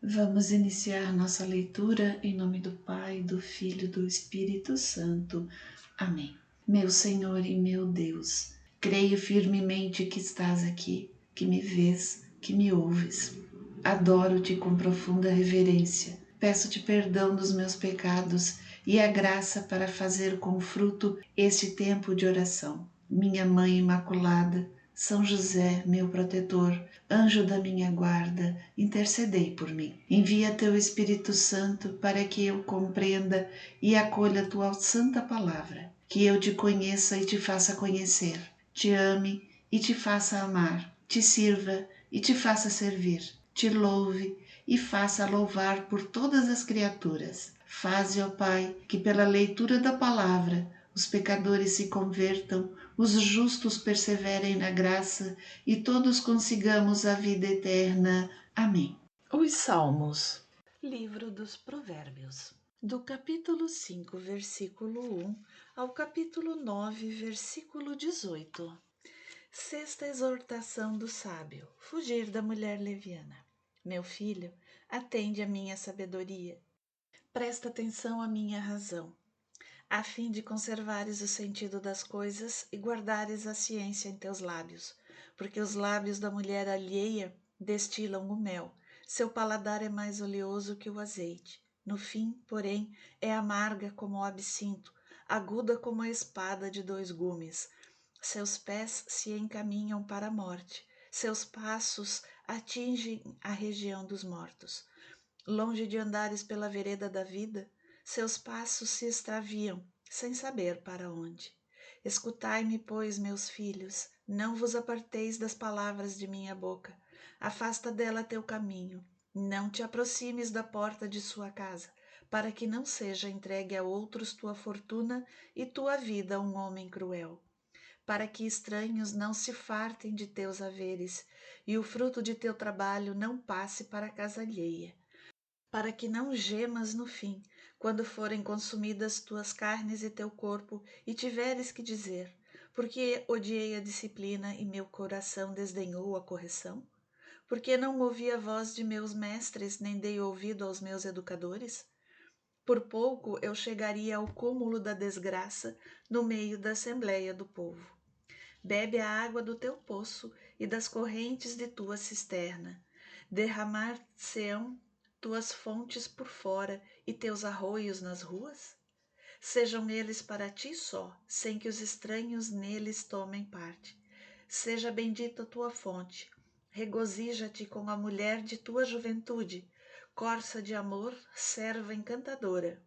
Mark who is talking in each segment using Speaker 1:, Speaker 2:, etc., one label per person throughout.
Speaker 1: Vamos iniciar nossa leitura em nome do Pai, do Filho e do Espírito Santo. Amém. Meu Senhor e meu Deus, creio firmemente que estás aqui, que me vês, que me ouves. Adoro-te com profunda reverência. Peço-te perdão dos meus pecados e a graça para fazer com fruto este tempo de oração. Minha Mãe Imaculada, São José, meu protetor, anjo da minha guarda, intercedei por mim. Envia teu Espírito Santo para que eu compreenda e acolha a tua santa palavra, que eu te conheça e te faça conhecer, te ame e te faça amar, te sirva e te faça servir, te louve e faça louvar por todas as criaturas. Faze, ó Pai, que pela leitura da palavra os pecadores se convertam, os justos perseverem na graça e todos consigamos a vida eterna. Amém. Os Salmos. Livro dos Provérbios. Do capítulo 5, versículo 1 ao capítulo 9, versículo 18. Sexta exortação do sábio: fugir da mulher leviana. Meu filho, atende à minha sabedoria. Presta atenção à minha razão, a fim de conservares o sentido das coisas e guardares a ciência em teus lábios, porque os lábios da mulher alheia destilam o mel, seu paladar é mais oleoso que o azeite. No fim, porém, é amarga como o absinto, aguda como a espada de dois gumes. Seus pés se encaminham para a morte, seus passos atingem a região dos mortos. Longe de andares pela vereda da vida, seus passos se extraviam, sem saber para onde. Escutai-me, pois, meus filhos, não vos aparteis das palavras de minha boca. Afasta dela teu caminho, não te aproximes da porta de sua casa, para que não seja entregue a outros tua fortuna e tua vida a um homem cruel. Para que estranhos não se fartem de teus haveres, e o fruto de teu trabalho não passe para a casa alheia. Para que não gemas no fim, quando forem consumidas tuas carnes e teu corpo, e tiveres que dizer: porque odiei a disciplina e meu coração desdenhou a correção? Porque não ouvi a voz de meus mestres, nem dei ouvido aos meus educadores? Por pouco eu chegaria ao cúmulo da desgraça no meio da assembleia do povo. Bebe a água do teu poço e das correntes de tua cisterna. Derramar-se-ão tuas fontes por fora e teus arroios nas ruas? Sejam eles para ti só, sem que os estranhos neles tomem parte. Seja bendita a tua fonte. Regozija-te com a mulher de tua juventude, corça de amor, serva encantadora.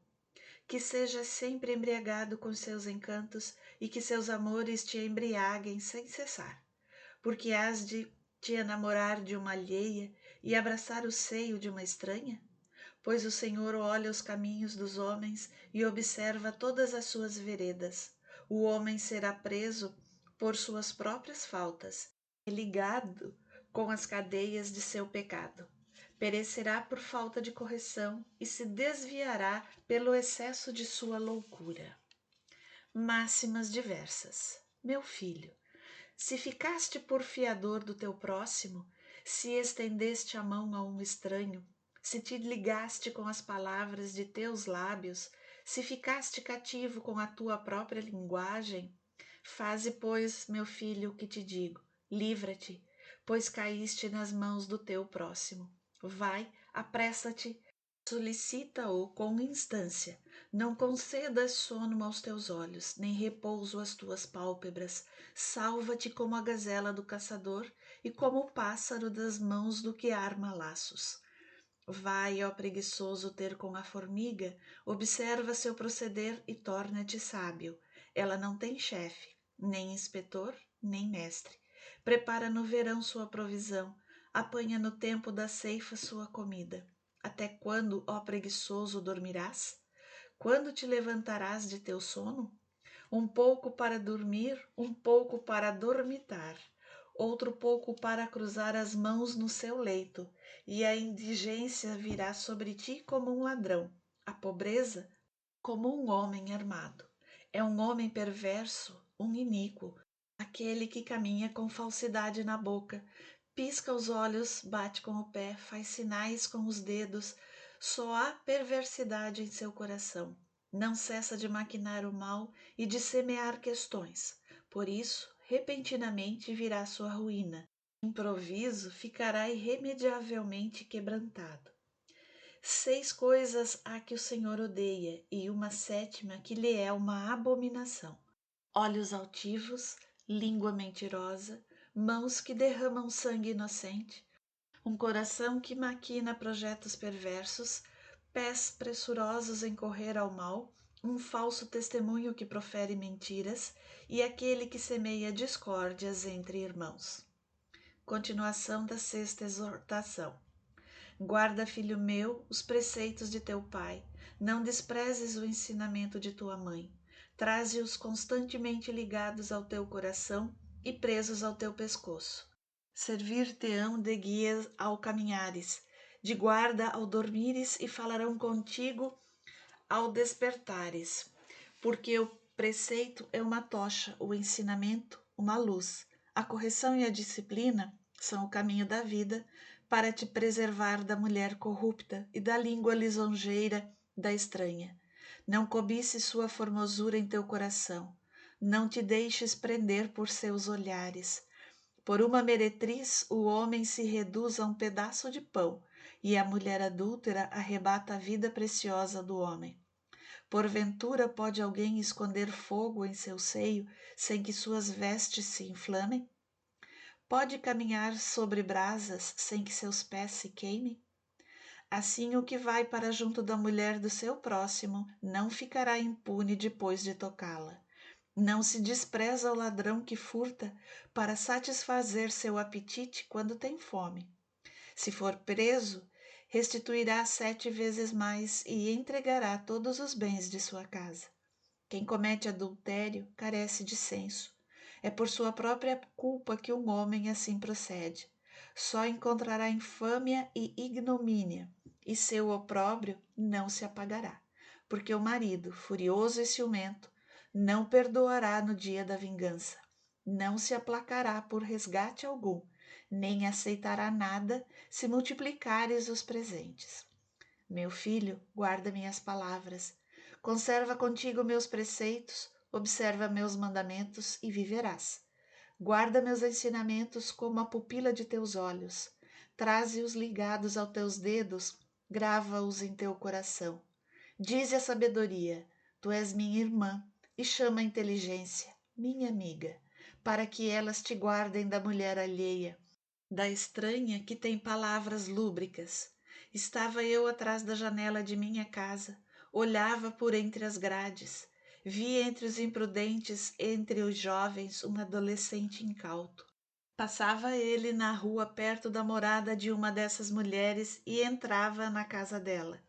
Speaker 1: Que sejas sempre embriagado com seus encantos e que seus amores te embriaguem sem cessar, porque hás de te enamorar de uma alheia e abraçar o seio de uma estranha? Pois o Senhor olha os caminhos dos homens e observa todas as suas veredas. O homem será preso por suas próprias faltas e ligado com as cadeias de seu pecado. Perecerá por falta de correção e se desviará pelo excesso de sua loucura. Máximas diversas. Meu filho, se ficaste por fiador do teu próximo, se estendeste a mão a um estranho, se te ligaste com as palavras de teus lábios, se ficaste cativo com a tua própria linguagem, faze, pois, meu filho, o que te digo, livra-te, pois caíste nas mãos do teu próximo. Vai, apressa-te, solicita-o com instância. Não concedas sono aos teus olhos, nem repouso às tuas pálpebras. Salva-te como a gazela do caçador e como o pássaro das mãos do que arma laços. Vai, ó preguiçoso, ter com a formiga, observa seu proceder e torna-te sábio. Ela não tem chefe, nem inspetor, nem mestre. Prepara no verão sua provisão, apanha no tempo da ceifa sua comida. Até quando, ó preguiçoso, dormirás? Quando te levantarás de teu sono? Um pouco para dormir, um pouco para dormitar, outro pouco para cruzar as mãos no seu leito, e a indigência virá sobre ti como um ladrão, a pobreza como um homem armado. É um homem perverso, um iníquo, aquele que caminha com falsidade na boca, Pisca os olhos, bate com o pé, faz sinais com os dedos, só há perversidade em seu coração. Não cessa de maquinar o mal e de semear questões. Por isso, repentinamente virá sua ruína. Improviso ficará irremediavelmente quebrantado. 6 coisas há que o Senhor odeia, e uma sétima que lhe é uma abominação: olhos altivos, língua mentirosa, mãos que derramam sangue inocente, um coração que maquina projetos perversos, pés pressurosos em correr ao mal, um falso testemunho que profere mentiras e aquele que semeia discórdias entre irmãos. Continuação da 6ª exortação. Guarda, filho meu, os preceitos de teu pai, não desprezes o ensinamento de tua mãe. Traze-os constantemente ligados ao teu coração e presos ao teu pescoço. Servir-te-ão de guia ao caminhares, de guarda ao dormires e falarão contigo ao despertares. Porque o preceito é uma tocha, o ensinamento uma luz. A correção e a disciplina são o caminho da vida para te preservar da mulher corrupta e da língua lisonjeira da estranha. Não cobices sua formosura em teu coração. Não te deixes prender por seus olhares. Por uma meretriz, o homem se reduz a um pedaço de pão, e a mulher adúltera arrebata a vida preciosa do homem. Porventura pode alguém esconder fogo em seu seio, sem que suas vestes se inflamem? Pode caminhar sobre brasas, sem que seus pés se queimem? Assim o que vai para junto da mulher do seu próximo não ficará impune depois de tocá-la. Não se despreza o ladrão que furta para satisfazer seu apetite quando tem fome. Se for preso, restituirá 7 vezes mais e entregará todos os bens de sua casa. Quem comete adultério carece de senso. É por sua própria culpa que um homem assim procede. Só encontrará infâmia e ignomínia, e seu opróbrio não se apagará, porque o marido, furioso e ciumento, não perdoará no dia da vingança, não se aplacará por resgate algum, nem aceitará nada se multiplicares os presentes. Meu filho, guarda minhas palavras, conserva contigo meus preceitos, observa meus mandamentos e viverás. Guarda meus ensinamentos como a pupila de teus olhos, traze-os ligados aos teus dedos, grava-os em teu coração. Dize a sabedoria, tu és minha irmã, e chama a inteligência, minha amiga, para que elas te guardem da mulher alheia, da estranha que tem palavras lúbricas. Estava eu atrás da janela de minha casa, olhava por entre as grades, vi entre os imprudentes, entre os jovens, um adolescente incauto. Passava ele na rua perto da morada de uma dessas mulheres e entrava na casa dela.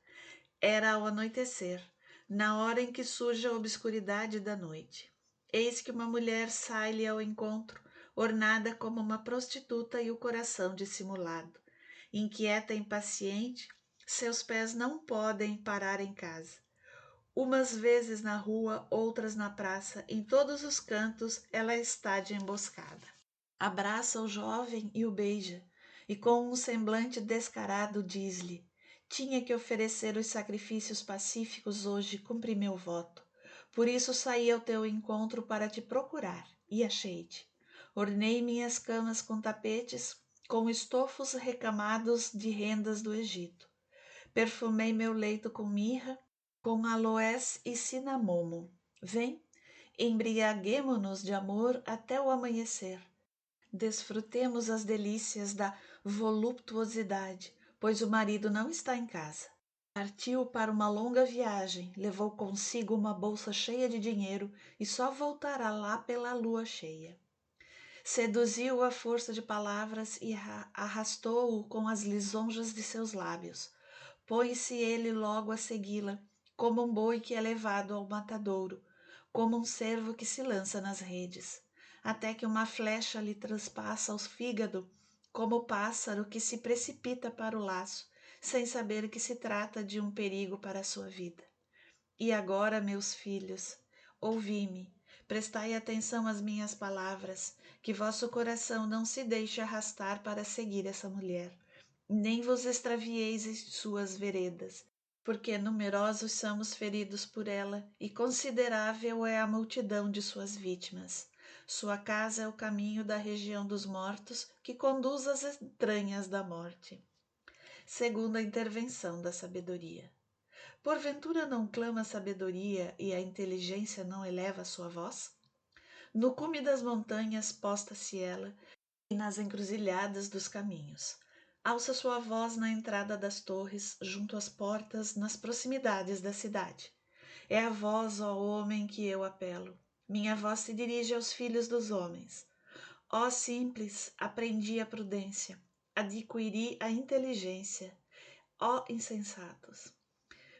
Speaker 1: Era ao anoitecer, na hora em que surge a obscuridade da noite. Eis que uma mulher sai-lhe ao encontro, ornada como uma prostituta e o coração dissimulado. Inquieta e impaciente, seus pés não podem parar em casa. Umas vezes na rua, outras na praça, em todos os cantos ela está de emboscada. Abraça o jovem e o beija, e com um semblante descarado diz-lhe: tinha que oferecer os sacrifícios pacíficos hoje, cumpri meu voto. Por isso saí ao teu encontro para te procurar, e achei-te. Ornei minhas camas com tapetes, com estofos recamados de rendas do Egito. Perfumei meu leito com mirra, com aloés e cinamomo. Vem, embriaguemo-nos de amor até o amanhecer. Desfrutemos as delícias da voluptuosidade, pois o marido não está em casa. Partiu para uma longa viagem, levou consigo uma bolsa cheia de dinheiro e só voltará lá pela lua cheia. Seduziu-o à força de palavras e arrastou-o com as lisonjas de seus lábios. Põe-se ele logo a segui-la, como um boi que é levado ao matadouro, como um cervo que se lança nas redes, até que uma flecha lhe transpassa o fígado, como o pássaro que se precipita para o laço, sem saber que se trata de um perigo para a sua vida. E agora, meus filhos, ouvi-me, Prestai atenção às minhas palavras, que vosso coração não se deixe arrastar para seguir essa mulher, nem vos extravieis em suas veredas, porque numerosos são os feridos por ela, e considerável é a multidão de suas vítimas. Sua casa é o caminho da região dos mortos, que conduz às entranhas da morte. Segunda intervenção da sabedoria. Porventura não clama a sabedoria e a inteligência não eleva a sua voz? No cume das montanhas posta-se ela, e nas encruzilhadas dos caminhos. Alça sua voz na entrada das torres, junto às portas, nas proximidades da cidade. É a voz, ó homem, que eu apelo. Minha voz se dirige aos filhos dos homens. Ó simples, aprendi a prudência, adquiri a inteligência. Ó insensatos,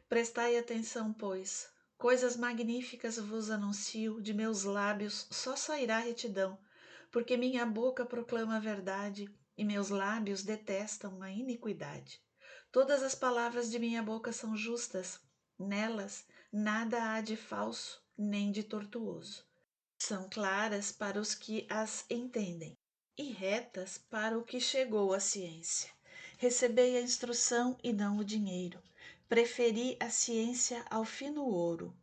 Speaker 1: prestai atenção, pois, coisas magníficas vos anuncio, de meus lábios só sairá retidão, porque minha boca proclama a verdade e meus lábios detestam a iniquidade. Todas as palavras de minha boca são justas, nelas nada há de falso nem de tortuoso. São claras para os que as entendem e retas para o que chegou à ciência. Recebei a instrução e não o dinheiro. Preferi a ciência ao fino ouro,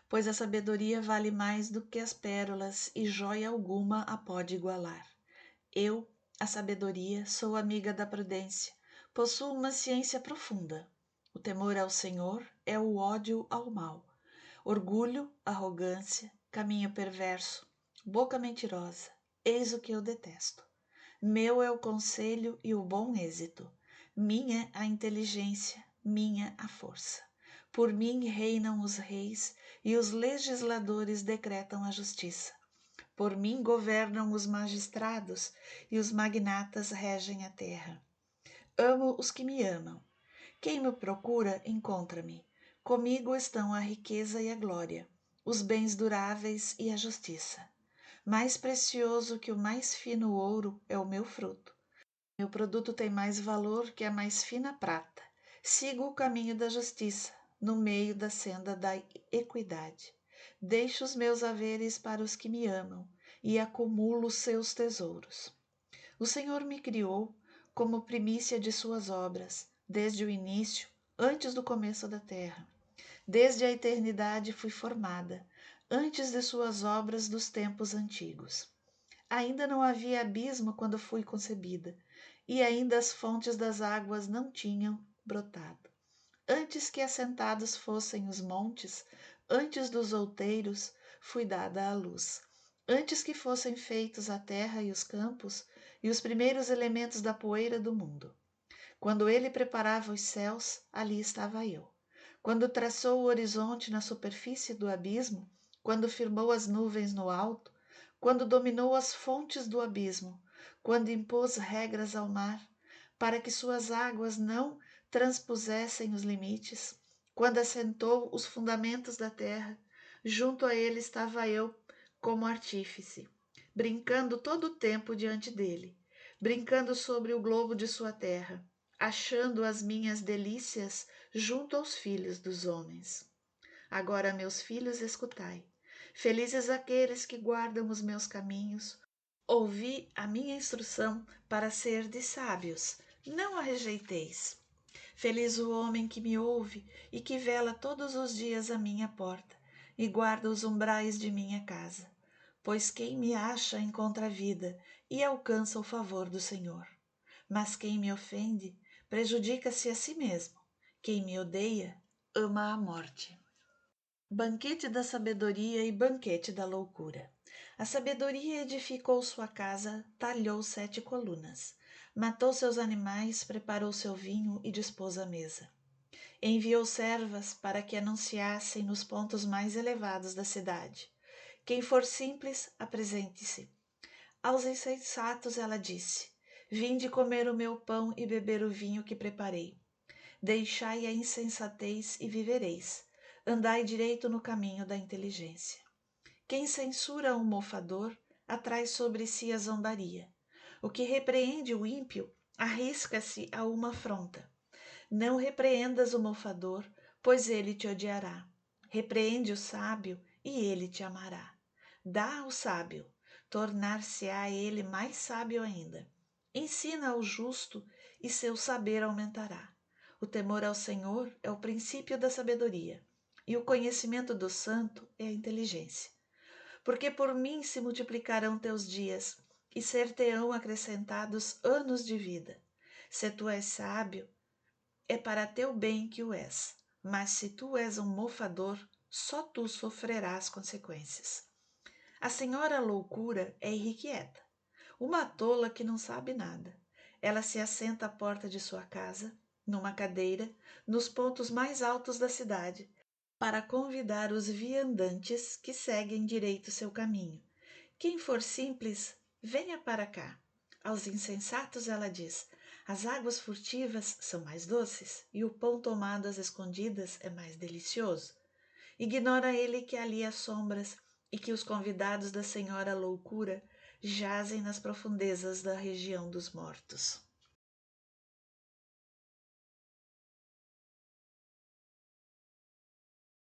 Speaker 1: pois a sabedoria vale mais do que as pérolas e joia alguma a pode igualar. Eu, a sabedoria, sou amiga da prudência, possuo uma ciência profunda. O temor ao Senhor é o ódio ao mal. Orgulho, arrogância, caminho perverso, boca mentirosa, eis o que eu detesto. Meu é o conselho e o bom êxito, minha a inteligência, minha a força. Por mim reinam os reis e os legisladores decretam a justiça. Por mim governam os magistrados e os magnatas regem a terra. Amo os que me amam. Quem me procura, encontra-me. Comigo estão a riqueza e a glória, os bens duráveis e a justiça. Mais precioso que o mais fino ouro é o meu fruto. Meu produto tem mais valor que a mais fina prata. Sigo o caminho da justiça, no meio da senda da equidade. Deixo os meus haveres para os que me amam e acumulo seus tesouros. O Senhor me criou como primícia de suas obras, desde o início, antes do começo da terra. Desde a eternidade fui formada, antes de suas obras dos tempos antigos. Ainda não havia abismo quando fui concebida, e ainda as fontes das águas não tinham brotado. Antes que assentados fossem os montes, antes dos outeiros, fui dada à luz. Antes que fossem feitos a terra e os campos, e os primeiros elementos da poeira do mundo. Quando ele preparava os céus, ali estava eu. Quando traçou o horizonte na superfície do abismo, quando firmou as nuvens no alto, quando dominou as fontes do abismo, quando impôs regras ao mar, para que suas águas não transpusessem os limites, quando assentou os fundamentos da terra, junto a ele estava eu como artífice, brincando todo o tempo diante dele, brincando sobre o globo de sua terra, achando as minhas delícias junto aos filhos dos homens. Agora, meus filhos, escutai. Felizes aqueles que guardam os meus caminhos. Ouvi a minha instrução para ser de sábios. Não a rejeiteis. Feliz o homem que me ouve e que vela todos os dias à minha porta e guarda os umbrais de minha casa. Pois quem me acha encontra a vida e alcança o favor do Senhor. Mas quem me ofende prejudica-se a si mesmo. Quem me odeia ama a morte. Banquete da sabedoria e banquete da loucura. A sabedoria edificou sua casa, talhou 7 colunas, matou seus animais, preparou seu vinho e dispôs a mesa. Enviou servas para que anunciassem nos pontos mais elevados da cidade. Quem for simples, apresente-se. Aos insensatos ela disse: vinde comer o meu pão e beber o vinho que preparei. Deixai a insensatez e vivereis. Andai direito no caminho da inteligência. Quem censura um mofador, atrai sobre si a zombaria. O que repreende o ímpio, arrisca-se a uma afronta. Não repreendas o mofador, pois ele te odiará. Repreende o sábio, e ele te amará.
Speaker 2: Dá ao sábio, tornar-se-á ele mais sábio ainda. Ensina ao justo e seu saber aumentará. O temor ao Senhor é o princípio da sabedoria, e o conhecimento do santo é a inteligência. Porque por mim se multiplicarão teus dias, e ser-te-ão acrescentados anos de vida. Se tu és sábio, é para teu bem que o és, mas se tu és um mofador, só tu sofrerás consequências. A senhora loucura é irrequieta, uma tola que não sabe nada. Ela se assenta à porta de sua casa, numa cadeira, nos pontos mais altos da cidade, para convidar os viandantes que seguem direito seu caminho. Quem for simples, venha para cá. Aos insensatos ela diz: as águas furtivas são mais doces e o pão tomado às escondidas é mais delicioso. Ignora ele que ali há sombras e que os convidados da senhora loucura jazem nas profundezas da região dos mortos.